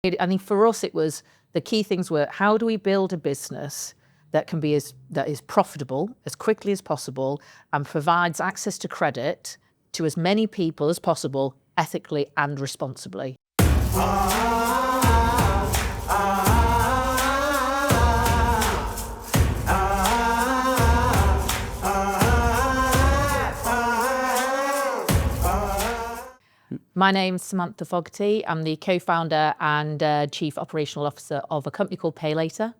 I think for us, it was the key things were how do we build a business that is profitable as quickly as possible and provides access to credit to as many people as possible, ethically and responsibly. My name's Samantha Fogarty. I'm the co-founder and chief operational officer of a company called PayLater.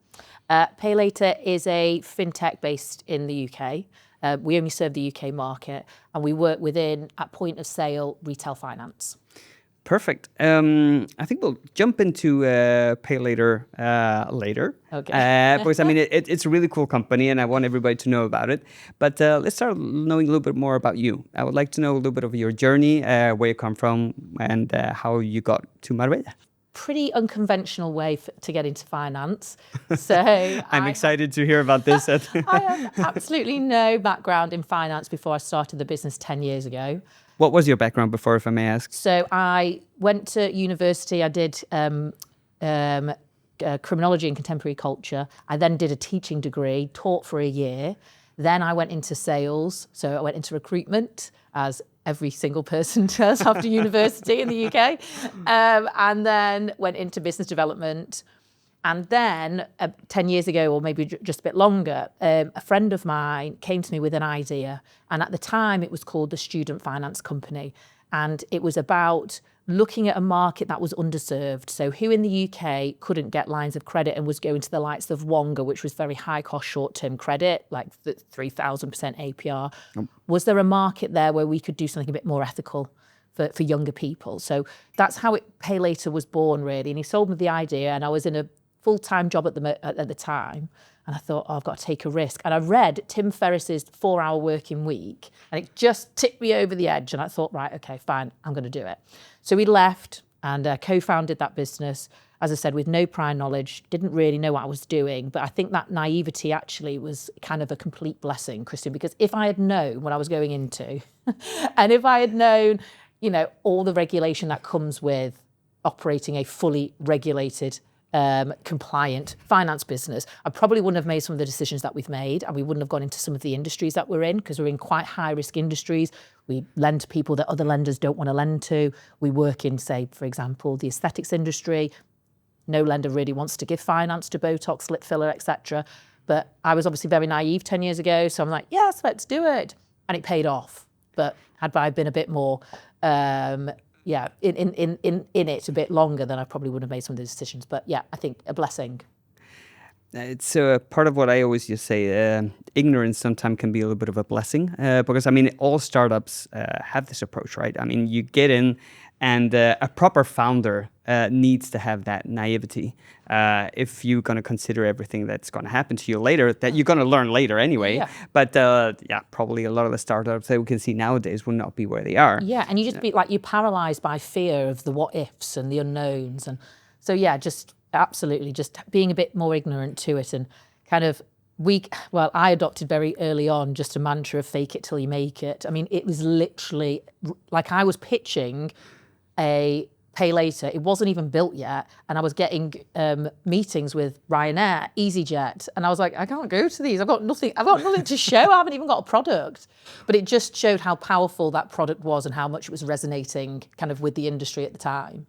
PayLater is a fintech based in the UK. We only serve the UK market, and we work within, at point of sale, retail finance. Perfect. I think we'll jump into PayLater later. Okay. Because I mean, it's a really cool company, and I want everybody to know about it. But let's start knowing a little bit more about you. I would like to know a little bit of your journey, where you come from, and how you got to Marbella. Pretty unconventional way to get into finance. So I'm excited to hear about this. I have absolutely no background in finance before I started the business 10 years ago. What was your background before, if I may ask? So I went to university. I did criminology and contemporary culture. I then did a teaching degree, taught for a year. Then I went into sales. So I went into recruitment, as every single person does after university in the UK. And then went into business development. And then 10 years ago, or maybe just a bit longer, a friend of mine came to me with an idea. And at the time, it was called the Student Finance Company. And it was about looking at a market that was underserved. So who in the UK couldn't get lines of credit and was going to the likes of Wonga, which was very high cost short-term credit, like 3,000% APR. Was there a market there where we could do something a bit more ethical for younger people? So that's how PayLater was born, really. And he sold me the idea, and I was in a full-time job at the time, and I thought, I've got to take a risk. And I read Tim Ferriss's 4-Hour Working Week, and it just tipped me over the edge. And I thought, right, okay, fine, I'm going to do it. So we left and co-founded that business, as I said, with no prior knowledge, didn't really know what I was doing. But I think that naivety actually was kind of a complete blessing, Christian, because if I had known what I was going into, and if I had known, all the regulation that comes with operating a fully regulated compliant finance business, I probably wouldn't have made some of the decisions that we've made, and we wouldn't have gone into some of the industries that we're in, because we're in quite high risk industries. We lend to people that other lenders don't want to lend to. We work in, say, for example, the aesthetics industry. No lender really wants to give finance to Botox, lip filler, etc. But I was obviously very naive 10 years ago, so I'm like, yes, let's do it. And it paid off. But had I been a bit more in it a bit longer, then I probably would have made some of the decisions. But yeah, I think a blessing. It's part of what I always just say, ignorance sometimes can be a little bit of a blessing, because I mean, all startups have this approach, right? I mean, you get in, and a proper founder needs to have that naivety. If you're going to consider everything that's going to happen to you later, that you're going to learn later anyway. Yeah. But probably a lot of the startups that we can see nowadays will not be where they are. Yeah, and you just be like, you're paralyzed by fear of the what ifs and the unknowns. And so, yeah, just absolutely just being a bit more ignorant to it, and kind of I adopted very early on just a mantra of fake it till you make it. I mean, it was literally like I was pitching a PayLater. It wasn't even built yet, and I was getting meetings with Ryanair, EasyJet, and I was like, I can't go to these. I've got nothing to show. I haven't even got a product. But it just showed how powerful that product was and how much it was resonating kind of with the industry at the time.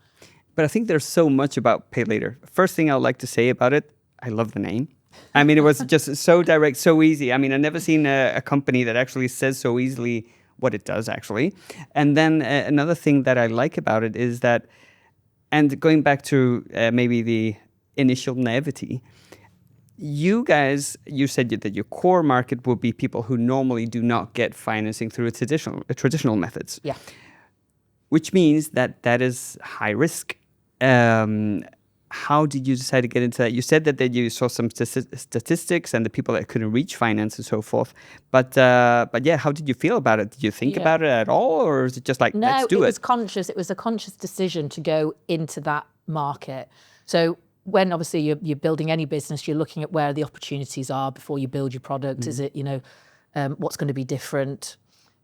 But I think there's so much about PayLater. First thing I would like to say about it, I love the name. I mean, it was just so direct, so easy. I mean, I've never seen a company that actually says so easily what it does, actually. And then another thing that I like about it is that, and going back to maybe the initial naivety, you said that your core market would be people who normally do not get financing through traditional methods. Yeah. Which means that is high risk. How did you decide to get into that? You said that you saw some statistics and the people that couldn't reach finance and so forth. But yeah, how did you feel about it? Did you think about it at all, or is it just like, let's do it? No, it was conscious. It was a conscious decision to go into that market. So when obviously you're building any business, you're looking at where the opportunities are before you build your product. Is it, what's going to be different?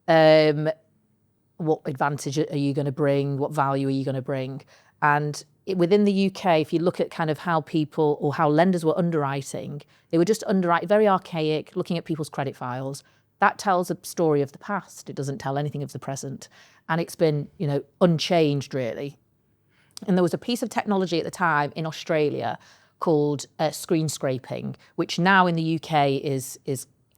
What advantage are you going to bring? What value are you going to bring? And within the UK, if you look at kind of how people or how lenders were underwriting, they were just underwriting, very archaic, looking at people's credit files. That tells a story of the past. It doesn't tell anything of the present. And it's been, unchanged really. And there was a piece of technology at the time in Australia called screen scraping, which now in the UK is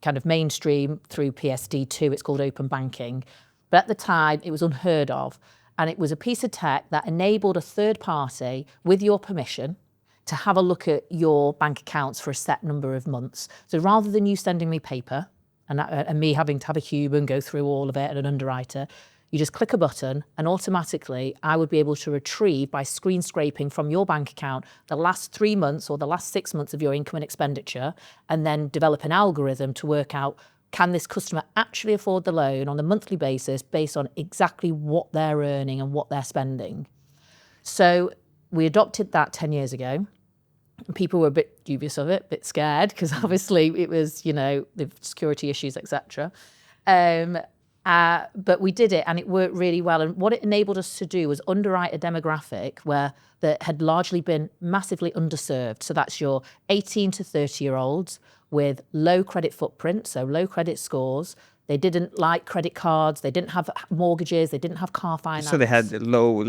kind of mainstream through PSD2. It's called open banking. But at the time, it was unheard of. And it was a piece of tech that enabled a third party, with your permission, to have a look at your bank accounts for a set number of months. So rather than you sending me paper and me having to have a human go through all of it and an underwriter, you just click a button and automatically I would be able to retrieve by screen scraping from your bank account the last 3 months or the last 6 months of your income and expenditure, and then develop an algorithm to work out, can this customer actually afford the loan on a monthly basis based on exactly what they're earning and what they're spending? So we adopted that 10 years ago. People were a bit dubious of it, a bit scared, because obviously it was, the security issues, etc. But we did it and it worked really well. And what it enabled us to do was underwrite a demographic that had largely been massively underserved. So that's your 18 to 30-year-olds with low credit footprint, so low credit scores. They didn't like credit cards. They didn't have mortgages. They didn't have car finance. So they had low,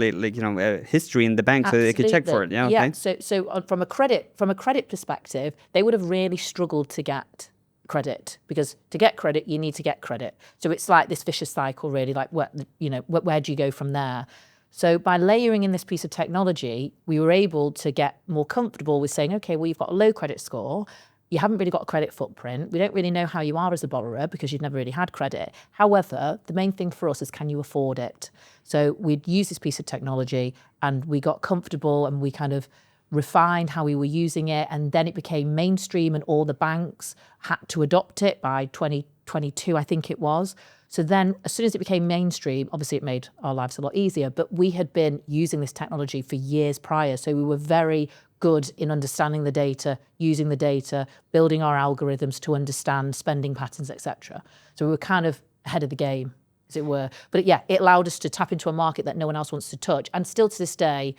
history in the bank, so they could check for it. Yeah. Okay. Yeah. So from a credit perspective, they would have really struggled to get credit, because to get credit, you need to get credit. So it's like this vicious cycle, really. Like, where do you go from there? So by layering in this piece of technology, we were able to get more comfortable with saying, okay, well, you've got a low credit score. You haven't really got a credit footprint. We don't really know how you are as a borrower because you've never really had credit. However, the main thing for us is, can you afford it? So we'd use this piece of technology and we got comfortable and we kind of refined how we were using it. And then it became mainstream and all the banks had to adopt it by 2022, I think it was. So then as soon as it became mainstream, obviously it made our lives a lot easier, but we had been using this technology for years prior. So we were very good in understanding the data, using the data, building our algorithms to understand spending patterns, etc. So we were kind of ahead of the game, as it were. But yeah, it allowed us to tap into a market that no one else wants to touch. And still to this day,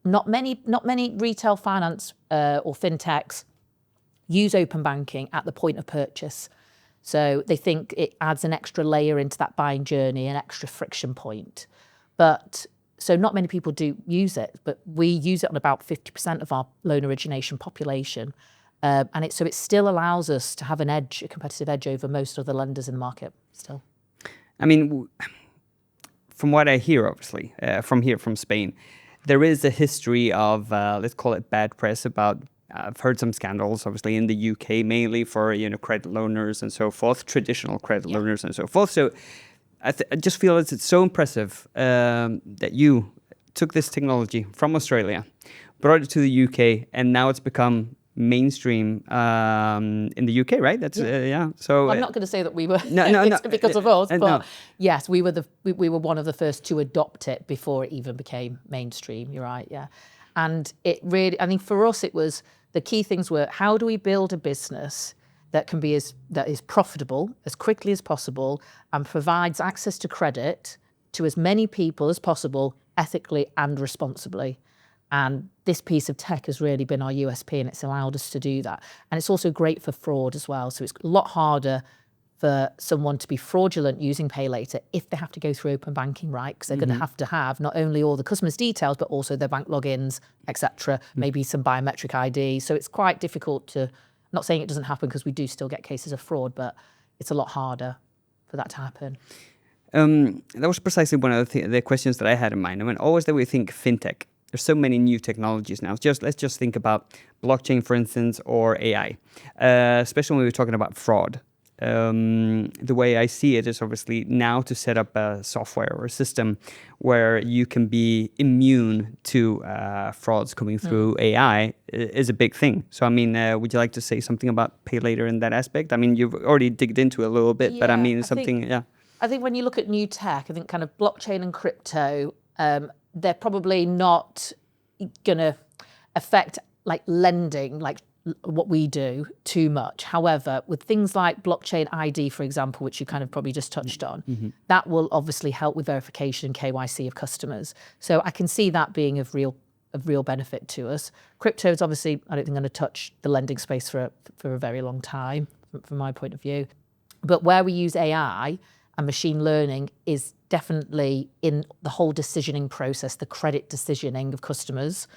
not many retail finance or fintechs use open banking at the point of purchase. So they think it adds an extra layer into that buying journey, an extra friction point. So not many people do use it, but we use it on about 50% of our loan origination population. And it still allows us to have a competitive edge over most other lenders in the market still. I mean, from what I hear, obviously, from Spain, there is a history of, let's call it bad press about, I've heard some scandals, obviously, in the UK, mainly for, credit loaners and so forth, traditional credit loaners and so forth. So I just feel it's so impressive that you took this technology from Australia, brought it to the UK, and now it's become mainstream in the UK, right? That's So I'm not going to say that we were no, because of us, but yes, we were one of the first to adopt it before it even became mainstream. You're right, yeah. And it really, I mean, for us, it was the key things were, how do we build a business that is profitable as quickly as possible and provides access to credit to as many people as possible, ethically and responsibly. And this piece of tech has really been our USP, and it's allowed us to do that. And it's also great for fraud as well. So it's a lot harder for someone to be fraudulent using Pay Later if they have to go through open banking, right? Because they're going to have not only all the customers' details, but also their bank logins, etc. Maybe some biometric ID. So it's quite difficult to, not saying it doesn't happen because we do still get cases of fraud, but it's a lot harder for that to happen. That was precisely one of the questions that I had in mind. I mean, always that we think fintech, there's so many new technologies now. Let's just think about blockchain, for instance, or AI, especially when we're talking about fraud. The way I see it is obviously now to set up a software or a system where you can be immune to frauds coming through AI is a big thing. So, I mean, would you like to say something about Pay Later in that aspect? I mean, you've already digged into it a little bit, but I mean, I think when you look at new tech, I think kind of blockchain and crypto, they're probably not going to affect like lending, like what we do too much. However, with things like blockchain ID, for example, which you kind of probably just touched on, that will obviously help with verification and KYC of customers. So I can see that being of real benefit to us. Crypto is obviously, I don't think, going to touch the lending space for a very long time, from my point of view. But where we use AI and machine learning is definitely in the whole decisioning process, the credit decisioning of customers,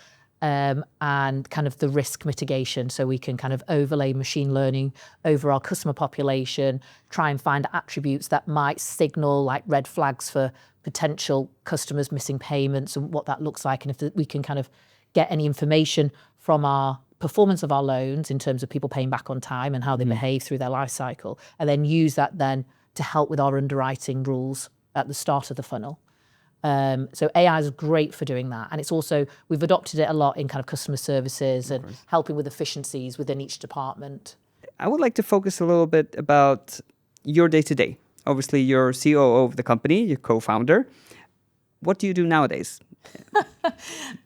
and kind of the risk mitigation. So we can kind of overlay machine learning over our customer population, try and find attributes that might signal like red flags for potential customers missing payments and what that looks like. And if we can kind of get any information from our performance of our loans in terms of people paying back on time and how they behave through their life cycle, and then use that then to help with our underwriting rules at the start of the funnel. So AI is great for doing that. And it's also, we've adopted it a lot in kind of customer services and helping with efficiencies within each department. I would like to focus a little bit about your day-to-day. Obviously, you're COO of the company, you're co-founder. What do you do nowadays?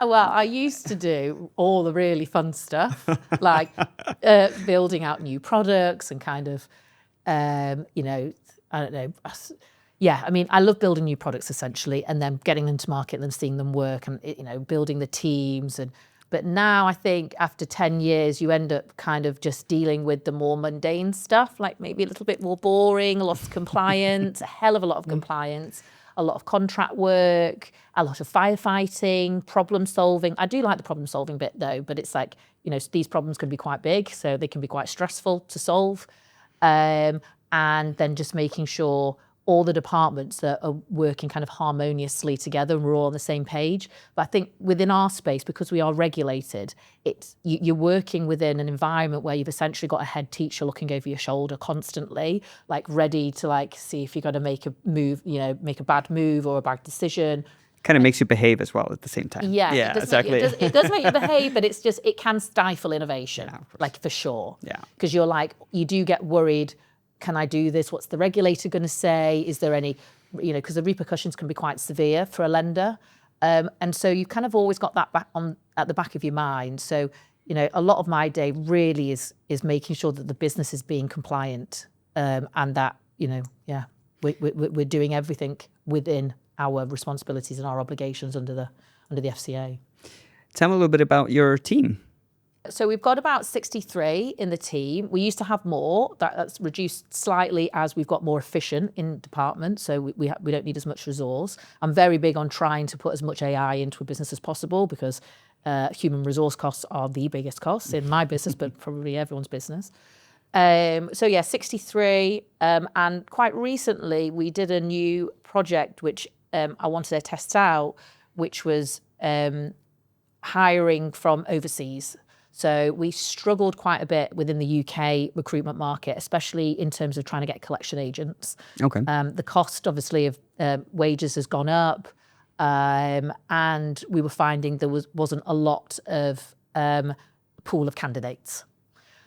Well, I used to do all the really fun stuff, like building out new products and kind of, I don't know. Yeah, I mean, I love building new products essentially, and then getting them to market and then seeing them work, and building the teams. But now I think after 10 years, you end up kind of just dealing with the more mundane stuff, like maybe a little bit more boring, a lot of compliance, a hell of a lot of compliance, a lot of contract work, a lot of firefighting, problem solving. I do like the problem solving bit though, but it's like, these problems can be quite big, so they can be quite stressful to solve. And then just making sure all the departments that are working kind of harmoniously together and we're all on the same page. But I think within our space, because we are regulated, you're working within an environment where you've essentially got a head teacher looking over your shoulder constantly, like ready to like see if you're going to make a move, make a bad move or a bad decision. Kind of makes you behave as well at the same time. Yeah, exactly. It does make you behave, but it's just, it can stifle innovation, like for sure. Yeah. Because you're like, you do get worried. Can I do this? What's the regulator going to say? Is there any, because the repercussions can be quite severe for a lender. And so you've kind of always got that at the back of your mind. So, a lot of my day really is making sure that the business is being compliant, and that, we're doing everything within our responsibilities and our obligations under the FCA. Tell me a little bit about your team. So we've got about 63 in the team. We used to have more. That's reduced slightly as we've got more efficient in department. So we don't need as much resource. I'm very big on trying to put as much AI into a business as possible, because human resource costs are the biggest costs in my business, but probably everyone's business. 63. And quite recently we did a new project which I wanted to test out, which was hiring from overseas. So we struggled quite a bit within the UK recruitment market, especially in terms of trying to get collection agents. Okay. The cost, obviously, of wages has gone up, and we were finding there wasn't a lot of pool of candidates.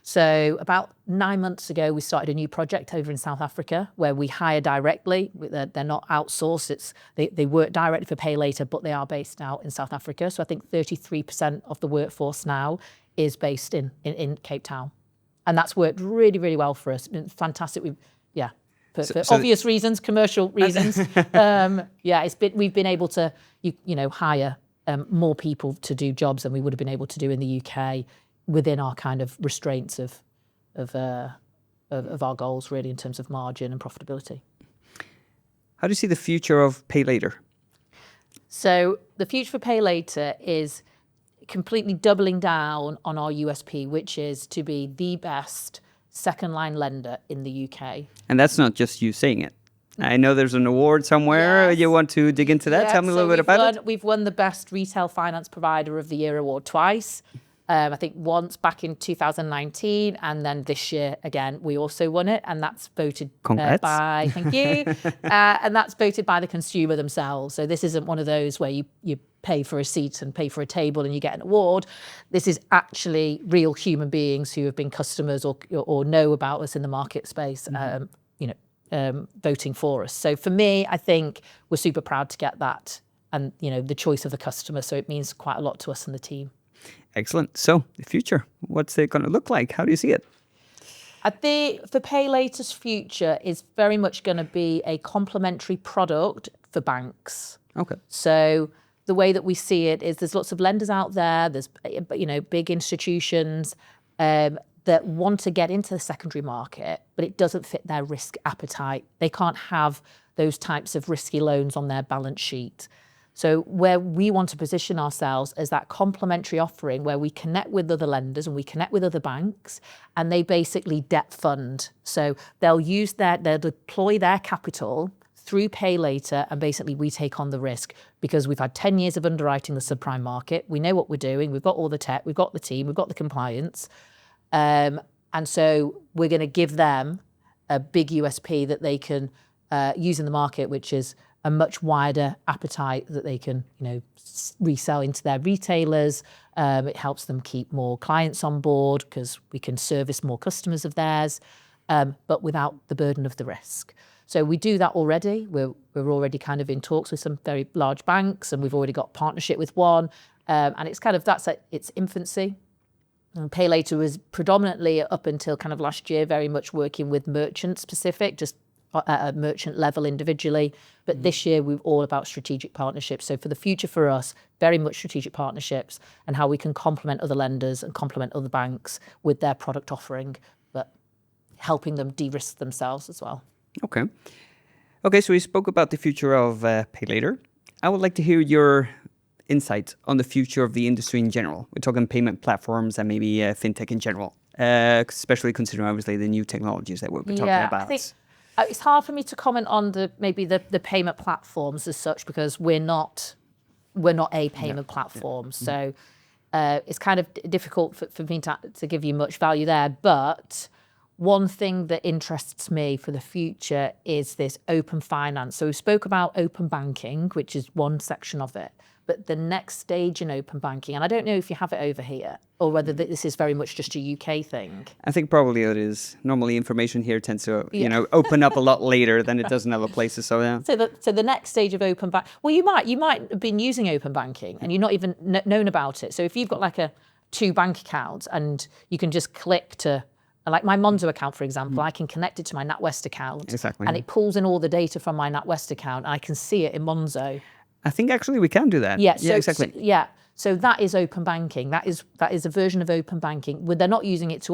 So about 9 months ago, we started a new project over in South Africa where we hire directly. They're not outsourced. They work directly for Pay Later, but they are based out in South Africa. So I think 33% of the workforce now is based in Cape Town. And that's worked really, really well for us. It's been fantastic. For obvious reasons, commercial reasons. We've been able to hire more people to do jobs than we would have been able to do in the UK, within our kind of restraints of our goals, really, in terms of margin and profitability. How do you see the future of Pay Later? So the future for Pay Later is completely doubling down on our USP, which is to be the best second line lender in the UK. And that's not just you saying it. I know there's an award somewhere. Yes. You want to dig into that? Tell me a little bit about it. We've won the Best Retail Finance Provider of the Year award twice. I think once back in 2019, and then this year again we also won it, and that's voted by thank you, and that's voted by the consumer themselves. So this isn't one of those where you pay for a seat and pay for a table and you get an award. This is actually real human beings who have been customers or know about us in the market space, voting for us. So for me, I think we're super proud to get that, and the choice of the customer. So it means quite a lot to us and the team. Excellent. So the future, what's it going to look like? How do you see it? I think for Pay Later's future is very much going to be a complementary product for banks. Okay. So the way that we see it is there's lots of lenders out there, there's big institutions that want to get into the secondary market, but it doesn't fit their risk appetite. They can't have those types of risky loans on their balance sheet. So where we want to position ourselves as that complementary offering where we connect with other lenders and we connect with other banks, and they basically debt fund. So they'll deploy their capital through Pay Later, and basically we take on the risk because we've had 10 years of underwriting the subprime market. We know what we're doing. We've got all the tech, we've got the team, we've got the compliance. And so we're going to give them a big USP that they can use in the market, which is a much wider appetite that they can, resell into their retailers. It helps them keep more clients on board because we can service more customers of theirs, but without the burden of the risk. So we do that already. We're already kind of in talks with some very large banks, and we've already got partnership with one. And it's kind of that's at its infancy. And Pay Later was predominantly up until kind of last year very much working with merchant specific, just at a merchant level individually. But this year we're all about strategic partnerships. So for the future for us, very much strategic partnerships and how we can complement other lenders and complement other banks with their product offering, but helping them de-risk themselves as well. Okay. Okay, so we spoke about the future of Pay Later. I would like to hear your insights on the future of the industry in general. We're talking payment platforms and maybe fintech in general, especially considering obviously the new technologies that we'll be talking about. I think it's hard for me to comment on the payment platforms as such because we're not a payment platform. So it's kind of difficult for me to give you much value there. But one thing that interests me for the future is this open finance. So we spoke about open banking, which is one section of it. But the next stage in open banking, and I don't know if you have it over here or whether this is very much just a UK thing. I think probably it is. Normally information here tends to, open up a lot later than it does in other places. So yeah. So the next stage of open bank, well, you might have been using open banking and you're not even known about it. So if you've got like two bank accounts and you can just click to, like my Monzo account, for example, I can connect it to my NatWest account. Exactly. And it pulls in all the data from my NatWest account and I can see it in Monzo. I think actually we can do that. Yeah, exactly. So that is open banking. That is a version of open banking. They're not using it to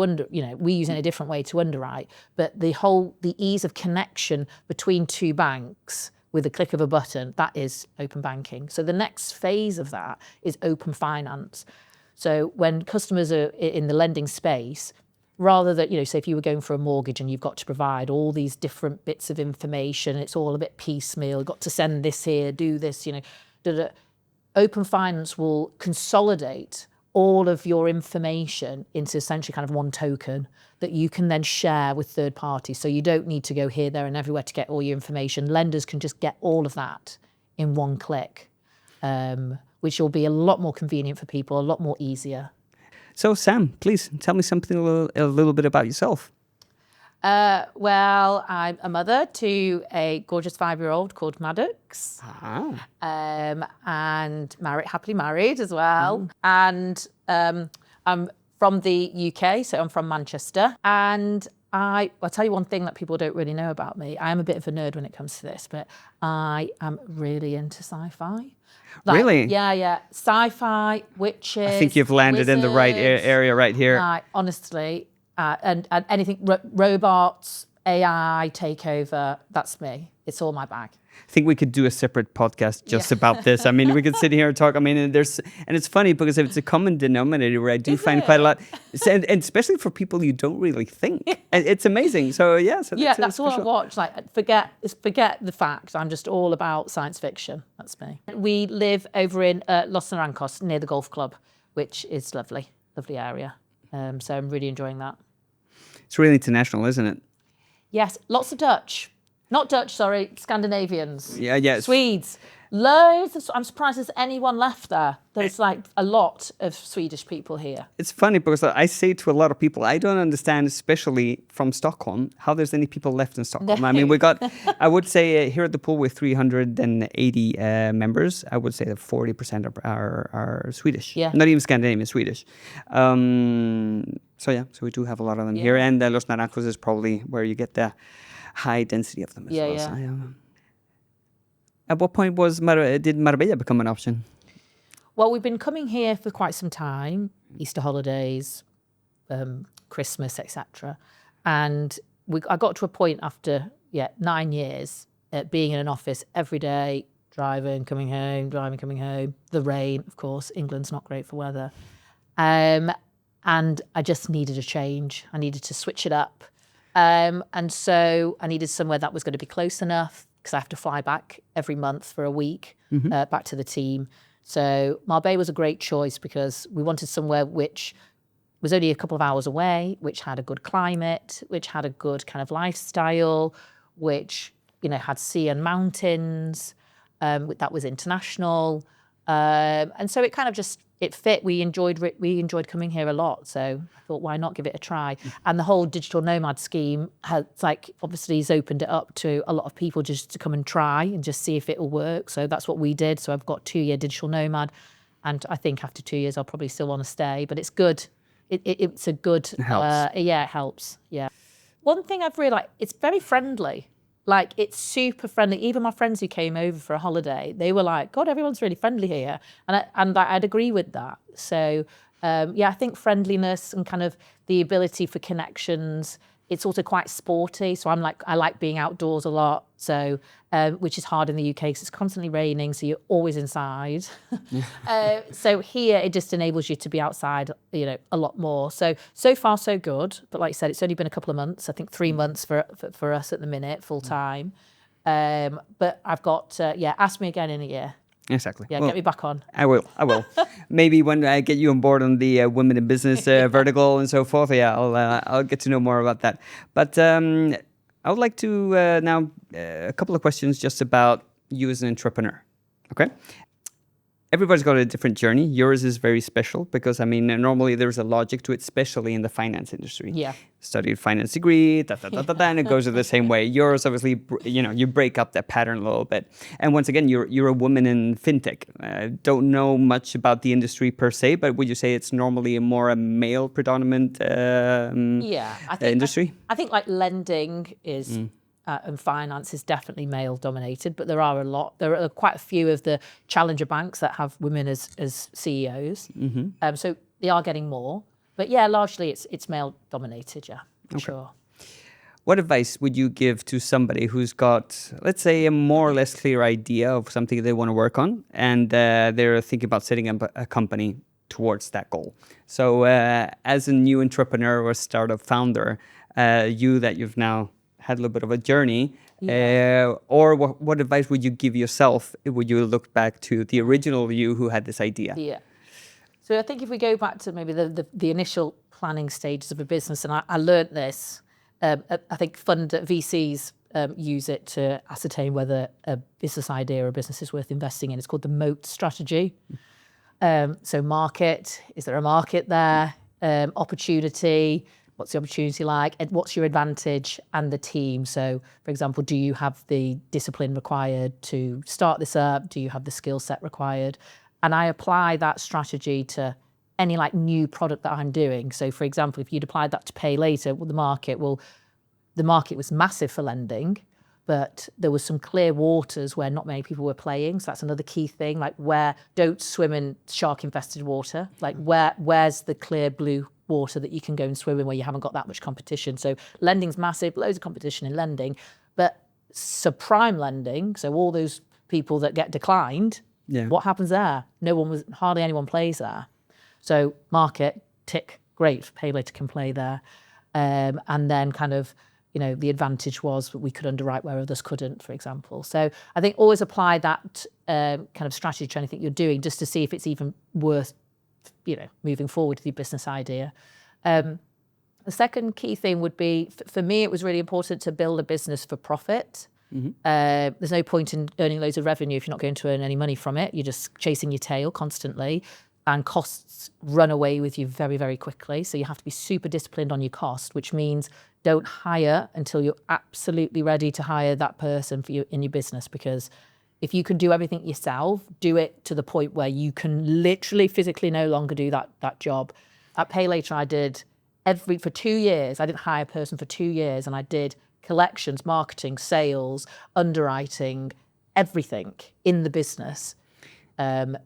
we use it in a different way to underwrite. But the ease of connection between two banks with a click of a button, that is open banking. So the next phase of that is open finance. So when customers are in the lending space, rather than, say if you were going for a mortgage and you've got to provide all these different bits of information, it's all a bit piecemeal, got to send this here, do this, Open finance will consolidate all of your information into essentially kind of one token that you can then share with third parties. So you don't need to go here, there and everywhere to get all your information. Lenders can just get all of that in one click, which will be a lot more convenient for people, a lot more easier. So Sam, please tell me something a little bit about yourself. Well, I'm a mother to a gorgeous 5-year-old called Maddox, and happily married as well. And I'm from the UK, so I'm from Manchester. And I'll tell you one thing that people don't really know about me. I am a bit of a nerd when it comes to this, but I am really into sci-fi. Really? Yeah. Sci-fi, witches, I think you've landed in the right area right here. Honestly, and anything, robots, AI, takeover, that's me. It's all my bag. I think we could do a separate podcast just about this. I mean, we could sit here and talk. I mean, and it's funny because it's a common denominator where I do find quite a lot, and especially for people you don't really think. And it's amazing. So yeah. So that's all I watch. Like forget the facts. I'm just all about science fiction. That's me. We live over in Los Naranjos near the golf club, which is lovely area. So I'm really enjoying that. It's really international, isn't it? Yes, lots of Dutch. Not Dutch, sorry, Scandinavians. Yeah. Swedes. Loads of, I'm surprised there's anyone left there. There's like a lot of Swedish people here. It's funny because I say to a lot of people, I don't understand, especially from Stockholm, how there's any people left in Stockholm. I mean, we got, I would say here at the pool with 380 members, I would say that 40% are Swedish. Yeah. Not even Scandinavian, Swedish. So we do have a lot of them here. And Los Naranjos is probably where you get the high density of them as well. So, at what point did Marbella become an option? Well, we've been coming here for quite some time, Easter holidays, Christmas, etc. And I got to a point after 9 years being in an office every day, driving, coming home, the rain, of course, England's not great for weather. And I just needed a change. I needed to switch it up. And so I needed somewhere that was going to be close enough, because I have to fly back every month for a week, back to the team. So Marbella was a great choice because we wanted somewhere which was only a couple of hours away, which had a good climate, which had a good kind of lifestyle, which, had sea and mountains, that was international. And so it kind of just, it fit. We enjoyed coming here a lot. So I thought, why not give it a try? And the whole digital nomad scheme has obviously opened it up to a lot of people just to come and try and just see if it will work. So that's what we did. So I've got 2-year digital nomad. And I think after 2 years, I'll probably still want to stay, but it's good. It's a good, it helps. It helps. Yeah. One thing I've realized, it's very friendly. It's super friendly. Even my friends who came over for a holiday, they were like, God, everyone's really friendly here. And I'd agree with that. So, I think friendliness and kind of the ability for connections, it's also quite sporty. So I like being outdoors a lot. So, which is hard in the UK because it's constantly raining. So you're always inside. So here it just enables you to be outside, a lot more. So far so good. But like I said, it's only been a couple of months. I think 3 months for us at the minute, full time. But I've got, ask me again in a year. Exactly. Yeah, get me back on. I will. Maybe when I get you on board on the women in business vertical and so forth, I'll get to know more about that. But I would like to now a couple of questions just about you as an entrepreneur. Okay. Everybody's got a different journey. Yours is very special because, normally there's a logic to it, especially in the finance industry. Yeah. Studied finance degree, and it goes the same way. Yours, obviously, you break up that pattern a little bit. And once again, you're a woman in fintech. Don't know much about the industry per se, but would you say it's normally a more male predominant industry? I think lending is... and finance is definitely male dominated, but there are quite a few of the challenger banks that have women as CEOs. So they are getting more, but largely it's male dominated. For sure. What advice would you give to somebody who's got, let's say, a more or less clear idea of something they want to work on, and they're thinking about setting up a company towards that goal? So as a new entrepreneur or startup founder, you've now had a little bit of a journey, or what advice would you give yourself? Would you look back to the original you who had this idea? Yeah. So I think if we go back to maybe the initial planning stages of a business, and I learned this, I think VCs use it to ascertain whether a business idea or a business is worth investing in. It's called the MOAT strategy. So market, is there a market there? Opportunity, what's the opportunity like? And what's your advantage and the team? So, for example, do you have the discipline required to start this up? Do you have the skill set required? And I apply that strategy to any new product that I'm doing. So, for example, if you'd applied that to Pay Later, the market was massive for lending, but there was some clear waters where not many people were playing. So that's another key thing, where don't swim in shark-infested water. Where's the clear blue water that you can go and swim in where you haven't got that much competition? So lending's massive, loads of competition in lending, but subprime lending, so all those people that get declined, what happens there? Hardly anyone plays there. So market, tick, great, Pay Later can play there. And then kind of, the advantage was that we could underwrite where others couldn't, for example. So I think always apply that kind of strategy to anything you're doing just to see if it's even worth moving forward with your business idea. The second key thing would be, for me, it was really important to build a business for profit. There's no point in earning loads of revenue if you're not going to earn any money from it. You're just chasing your tail constantly, and costs run away with you very, very quickly. So you have to be super disciplined on your cost, which means don't hire until you're absolutely ready to hire that person for you in your business. Because if you can do everything yourself, do it to the point where you can literally physically no longer do that job. At PayLater, I did for 2 years. I didn't hire a person for 2 years, and I did collections, marketing, sales, underwriting, everything in the business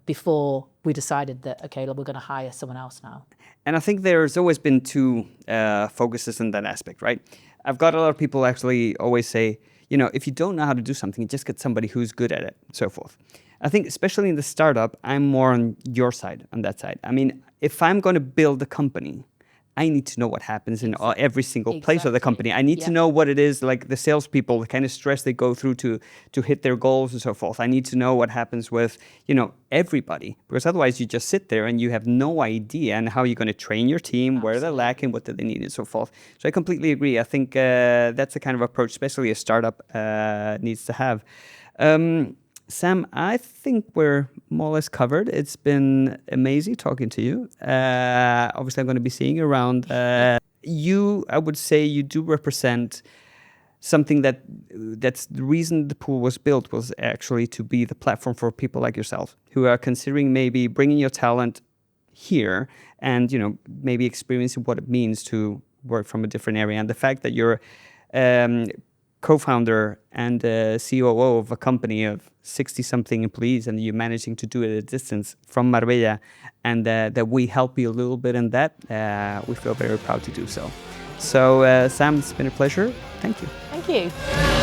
before we decided that, okay, we're going to hire someone else now. And I think there's always been two focuses in that aspect, right? I've got a lot of people actually always say, you know, if you don't know how to do something, just get somebody who's good at it, so forth. I think especially in the startup, I'm more on your side, on that side. I mean, if I'm going to build a company, I need to know what happens in every single place of the company. I need to know what it is, like the salespeople, the kind of stress they go through to hit their goals and so forth. I need to know what happens with, you know, everybody, because otherwise you just sit there and you have no idea on how you're going to train your team, where they're lacking, what do they need, and so forth. So I completely agree. I think that's the kind of approach, especially a startup needs to have. Sam, I think we're more or less covered. It's been amazing talking to you. Obviously, I'm going to be seeing you around. I would say you do represent something that's the reason the pool was built was actually to be the platform for people like yourself who are considering maybe bringing your talent here and, you know, maybe experiencing what it means to work from a different area. And the fact that you're co-founder and COO of a company of 60-something employees, and you're managing to do it at a distance from Marbella, and that we help you a little bit in that, we feel very proud to do so. So, Sam, it's been a pleasure. Thank you. Thank you.